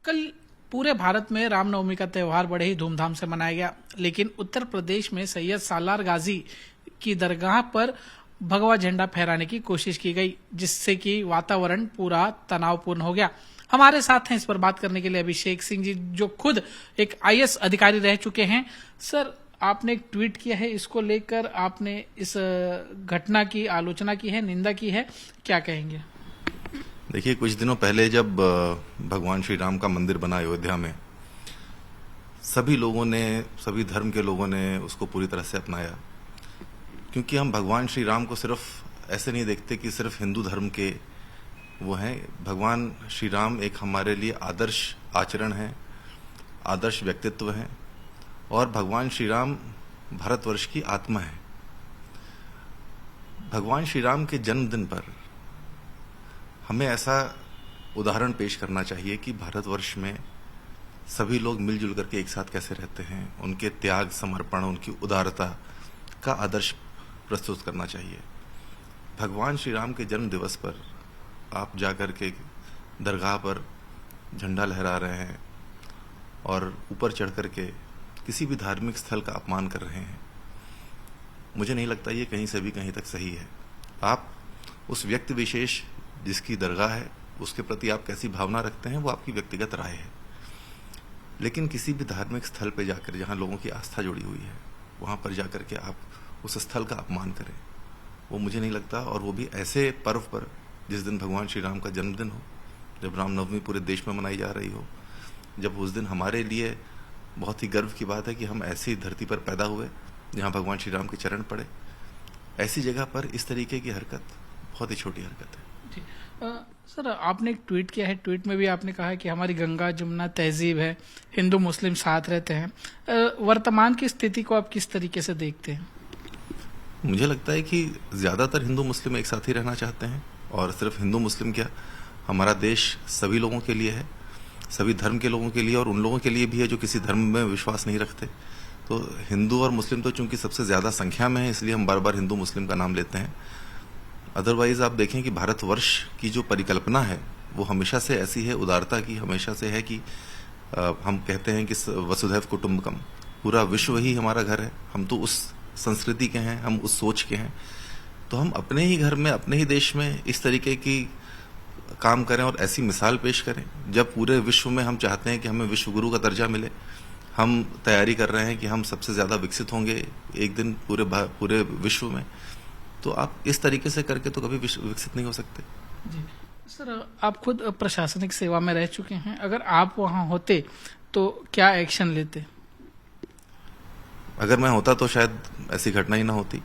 कल पूरे भारत में रामनवमी का त्यौहार बड़े ही धूमधाम से मनाया गया, लेकिन उत्तर प्रदेश में सैयद सालार गाजी की दरगाह पर भगवा झंडा फहराने की कोशिश की गई, जिससे कि वातावरण पूरा तनावपूर्ण हो गया। हमारे साथ हैं इस पर बात करने के लिए अभिषेक सिंह जी, जो खुद एक आईएएस अधिकारी रह चुके हैं। सर, आपने एक ट्वीट किया है, इसको लेकर आपने इस घटना की आलोचना की है, निंदा की है, क्या कहेंगे? देखिए, कुछ दिनों पहले जब भगवान श्री राम का मंदिर बना अयोध्या में, सभी लोगों ने, सभी धर्म के लोगों ने उसको पूरी तरह से अपनाया, क्योंकि हम भगवान श्री राम को सिर्फ ऐसे नहीं देखते कि सिर्फ हिंदू धर्म के वो हैं। भगवान श्री राम एक हमारे लिए आदर्श आचरण है, आदर्श व्यक्तित्व हैं, और भगवान श्री राम भारतवर्ष की आत्मा है। भगवान श्री राम के जन्मदिन पर हमें ऐसा उदाहरण पेश करना चाहिए कि भारतवर्ष में सभी लोग मिलजुल करके एक साथ कैसे रहते हैं, उनके त्याग, समर्पण, उनकी उदारता का आदर्श प्रस्तुत करना चाहिए। भगवान श्री राम के जन्म दिवस पर आप जाकर के दरगाह पर झंडा लहरा रहे हैं और ऊपर चढ़ करके किसी भी धार्मिक स्थल का अपमान कर रहे हैं। मुझे नहीं लगता ये कहीं से भी कहीं तक सही है। आप उस व्यक्ति विशेष जिसकी दरगाह है, उसके प्रति आप कैसी भावना रखते हैं, वो आपकी व्यक्तिगत राय है, लेकिन किसी भी धार्मिक स्थल पर जाकर, जहां लोगों की आस्था जुड़ी हुई है, वहां पर जाकर के आप उस स्थल का अपमान करें, वो मुझे नहीं लगता। और वो भी ऐसे पर्व पर जिस दिन भगवान श्री राम का जन्मदिन हो, जब रामनवमी पूरे देश में मनाई जा रही हो, जब उस दिन हमारे लिए बहुत ही गर्व की बात है कि हम ऐसी धरती पर पैदा हुए जहां भगवान श्री राम के चरण पड़े, ऐसी जगह पर इस तरीके की हरकत बहुत ही छोटी हरकत है। जी। सर, आपने एक ट्वीट किया है, ट्वीट में भी आपने कहा है कि हमारी गंगा जमुना तहजीब है, हिंदू मुस्लिम साथ रहते हैं। वर्तमान की स्थिति को आप किस तरीके से देखते हैं? मुझे लगता है कि ज्यादातर हिंदू मुस्लिम एक साथ ही रहना चाहते हैं, और सिर्फ हिंदू मुस्लिम क्या, हमारा देश सभी लोगों के लिए है, सभी धर्म के लोगों के लिए, और उन लोगों के लिए भी है जो किसी धर्म में विश्वास नहीं रखते। तो हिंदू और मुस्लिम तो चूंकि सबसे ज्यादा संख्या में है, इसलिए हम बार बार हिंदू मुस्लिम का नाम लेते हैं। अदरवाइज आप देखें कि भारतवर्ष की जो परिकल्पना है वो हमेशा से ऐसी है, उदारता की हमेशा से है कि हम कहते हैं कि वसुधैव कुटुंबकम, पूरा विश्व ही हमारा घर है। हम तो उस संस्कृति के हैं, हम उस सोच के हैं। तो हम अपने ही घर में, अपने ही देश में इस तरीके की काम करें और ऐसी मिसाल पेश करें, जब पूरे विश्व में हम चाहते हैं कि हमें विश्व गुरु का दर्जा मिले। हम तैयारी कर रहे हैं कि हम सबसे ज्यादा विकसित होंगे एक दिन पूरे विश्व में। तो आप इस तरीके से करके तो कभी विकसित नहीं हो सकते। जी सर, आप खुद प्रशासनिक सेवा में रह चुके हैं, अगर आप वहां होते तो क्या एक्शन लेते? अगर मैं होता तो शायद ऐसी घटना ही ना होती,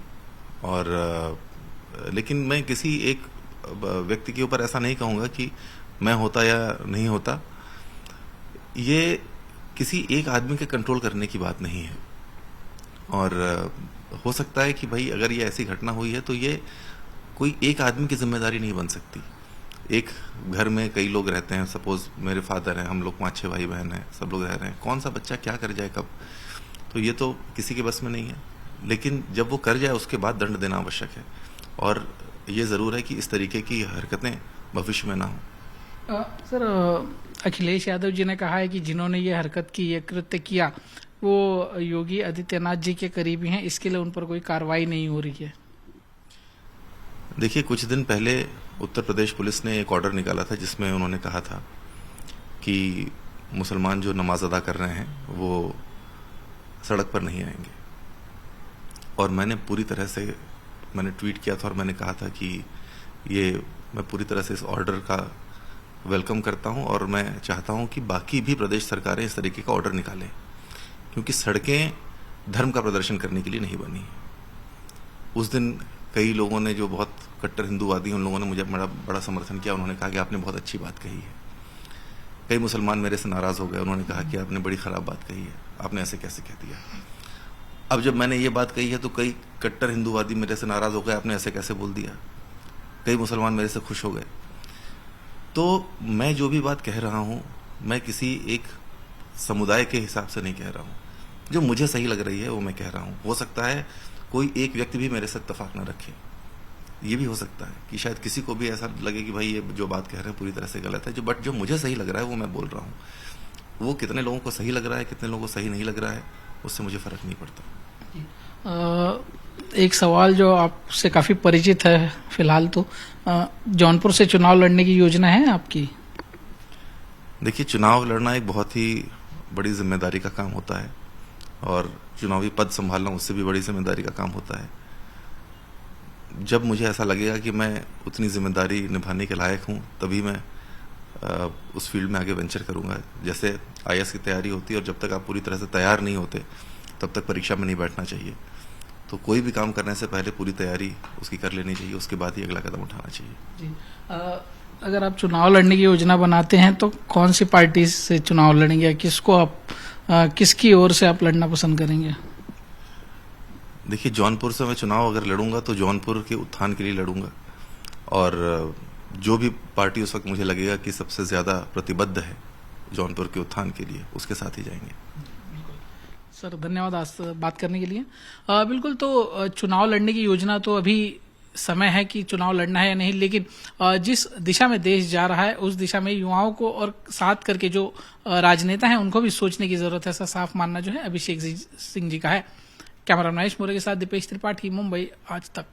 और लेकिन मैं किसी एक व्यक्ति के ऊपर ऐसा नहीं कहूंगा कि मैं होता या नहीं होता। ये किसी एक आदमी के कंट्रोल करने की बात नहीं है, और हो सकता है कि भाई अगर ये ऐसी घटना हुई है तो ये कोई एक आदमी की जिम्मेदारी नहीं बन सकती। एक घर में कई लोग रहते हैं, सपोज मेरे फादर हैं, हम लोग 5-6 भाई बहन हैं, सब लोग रह रहे हैं, कौन सा बच्चा क्या कर जाए कब, तो ये तो किसी के बस में नहीं है। लेकिन जब वो कर जाए उसके बाद दंड देना आवश्यक है, और ये जरूर है कि इस तरीके की हरकतें भविष्य में ना हो। सर, अखिलेश यादव जी ने कहा है कि जिन्होंने ये हरकत की, ये कृत्य किया, वो योगी आदित्यनाथ जी के करीबी हैं, इसके लिए उन पर कोई कार्रवाई नहीं हो रही है। देखिए, कुछ दिन पहले उत्तर प्रदेश पुलिस ने एक ऑर्डर निकाला था जिसमें उन्होंने कहा था कि मुसलमान जो नमाज अदा कर रहे हैं वो सड़क पर नहीं आएंगे, और मैंने पूरी तरह से ट्वीट किया था और मैंने कहा था कि ये मैं पूरी तरह से इस ऑर्डर का वेलकम करता हूं, और मैं चाहता हूं कि बाकी भी प्रदेश सरकारें इस तरीके का ऑर्डर निकालें, क्योंकि सड़कें धर्म का प्रदर्शन करने के लिए नहीं बनी। उस दिन कई लोगों ने, जो बहुत कट्टर हिंदूवादी, उन लोगों ने मुझे बड़ा समर्थन किया। उन्होंने कहा कि आपने बहुत अच्छी बात कही है। कई मुसलमान मेरे से नाराज हो गए, उन्होंने कहा कि आपने बड़ी खराब बात कही है, आपने ऐसे कैसे कह दिया। अब जब मैंने ये बात कही है तो कई कट्टर हिंदूवादी मेरे से नाराज हो गए, आपने ऐसे कैसे बोल दिया। कई मुसलमान मेरे से खुश हो गए। तो मैं जो भी बात कह रहा हूं, मैं किसी एक समुदाय के हिसाब से नहीं कह रहा हूं, जो मुझे सही लग रही है वो मैं कह रहा हूं। हो सकता है कोई एक व्यक्ति भी मेरे से इत्तेफाक न रखे, ये भी हो सकता है कि शायद किसी को भी ऐसा लगे कि भाई ये जो बात कह रहे हैं पूरी तरह से गलत है, बट जो मुझे सही लग रहा है वो मैं बोल रहा हूँ। वो कितने लोगों को सही लग रहा है, कितने लोगों को सही नहीं लग रहा है, उससे मुझे फर्क नहीं पड़ता। एक सवाल जो आपसे काफी परिचित है फिलहाल, तो जौनपुर से चुनाव लड़ने की योजना है आपकी? देखिए, चुनाव लड़ना एक बहुत ही बड़ी जिम्मेदारी का काम होता है और चुनावी पद संभालना उससे भी बड़ी जिम्मेदारी का काम होता है। जब मुझे ऐसा लगेगा कि मैं उतनी जिम्मेदारी निभाने के लायक हूं, तभी मैं उस फील्ड में आगे वेंचर करूंगा। जैसे आईएएस की तैयारी होती है और जब तक आप पूरी तरह से तैयार नहीं होते तब तक परीक्षा में नहीं बैठना चाहिए। तो कोई भी काम करने से पहले पूरी तैयारी उसकी कर लेनी चाहिए, उसके बाद ही अगला कदम उठाना चाहिए। जी। अगर आप चुनाव लड़ने की योजना बनाते हैं तो कौन सी पार्टी से चुनाव लड़ेंगे, किसको आप किसकी ओर से आप लड़ना पसंद करेंगे? देखिए, जौनपुर से मैं चुनाव अगर लड़ूंगा तो जौनपुर के उत्थान के लिए लड़ूंगा और जो भी पार्टी उस वक्त मुझे लगेगा कि सबसे ज्यादा प्रतिबद्ध है जौनपुर के उत्थान के लिए, उसके साथ ही जाएंगे। सर धन्यवाद आज बात करने के लिए। बिल्कुल, तो चुनाव लड़ने की योजना तो अभी समय है कि चुनाव लड़ना है या नहीं, लेकिन जिस दिशा में देश जा रहा है उस दिशा में युवाओं को और साथ करके जो राजनेता हैं उनको भी सोचने की जरूरत है, ऐसा साफ मानना जो है अभिषेक सिंह जी का है। कैमरा महेश मोरे के साथ दीपेश त्रिपाठी, मुंबई आज तक।